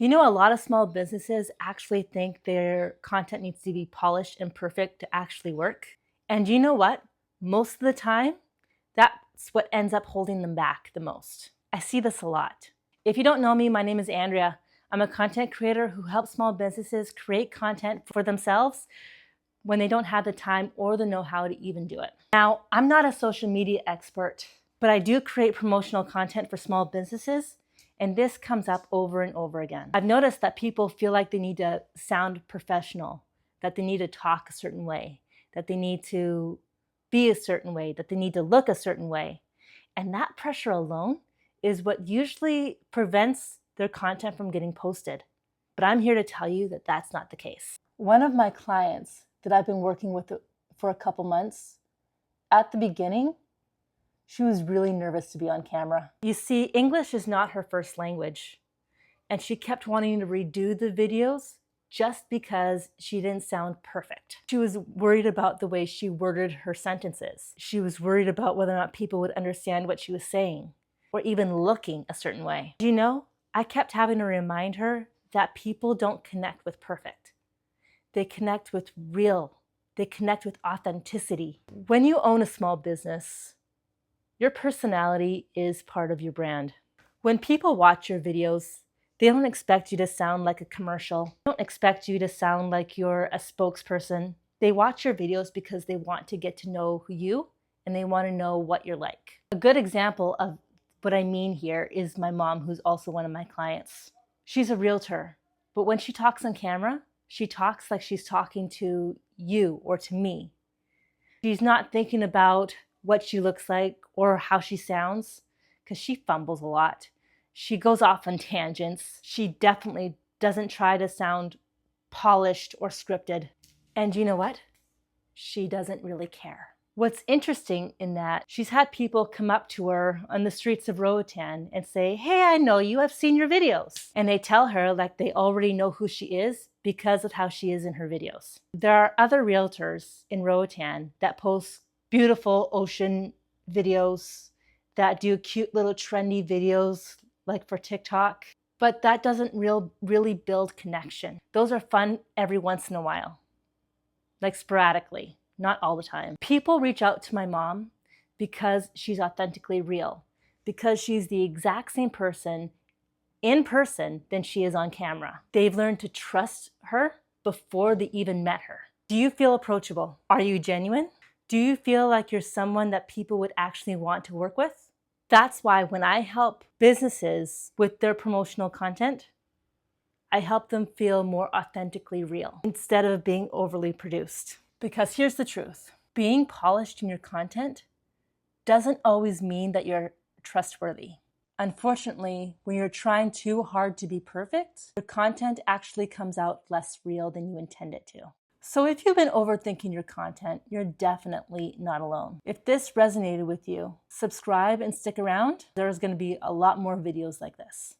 You know, a lot of small businesses actually think their content needs to be polished and perfect to actually work. And you know what? Most of the time, that's what ends up holding them back the most. I see this a lot. If you don't know me, my name is Andrea. I'm a content creator who helps small businesses create content for themselves when they don't have the time or the know-how to even do it. Now, I'm not a social media expert, but I do create promotional content for small businesses, and this comes up over and over again. I've noticed that people feel like they need to sound professional, that they need to talk a certain way, that they need to be a certain way, that they need to look a certain way. And that pressure alone is what usually prevents their content from getting posted. But I'm here to tell you that that's not the case. One of my clients that I've been working with for a couple months, at the beginning, she was really nervous to be on camera. You see, English is not her first language, and she kept wanting to redo the videos just because she didn't sound perfect. She was worried about the way she worded her sentences. She was worried about whether or not people would understand what she was saying, or even looking a certain way. You know, I kept having to remind her that people don't connect with perfect. They connect with real. They connect with authenticity. When you own a small business, your personality is part of your brand. When people watch your videos, they don't expect you to sound like a commercial. They don't expect you to sound like you're a spokesperson. They watch your videos because they want to get to know you and they want to know what you're like. A good example of what I mean here is my mom, who's also one of my clients. She's a realtor, but when she talks on camera, she talks like she's talking to you or to me. She's not thinking about what she looks like or how she sounds, because she fumbles a lot. She goes off on tangents. She definitely doesn't try to sound polished or scripted. And you know what? She doesn't really care. What's interesting in that she's had people come up to her on the streets of Roatan and say, "Hey, I know you, I've seen your videos." And they tell her like they already know who she is because of how she is in her videos. There are other realtors in Roatan that post beautiful ocean videos, that do cute little trendy videos like for TikTok, but that doesn't really build connection. Those are fun every once in a while, like sporadically, not all the time. People reach out to my mom because she's authentically real, because she's the exact same person in person than she is on camera. They've learned to trust her before they even met her. Do you feel approachable? Are you genuine? Do you feel like you're someone that people would actually want to work with? That's why when I help businesses with their promotional content, I help them feel more authentically real instead of being overly produced. Because here's the truth. Being polished in your content doesn't always mean that you're trustworthy. Unfortunately, when you're trying too hard to be perfect, your content actually comes out less real than you intend it to. So if you've been overthinking your content, you're definitely not alone. If this resonated with you, subscribe and stick around. There's going to be a lot more videos like this.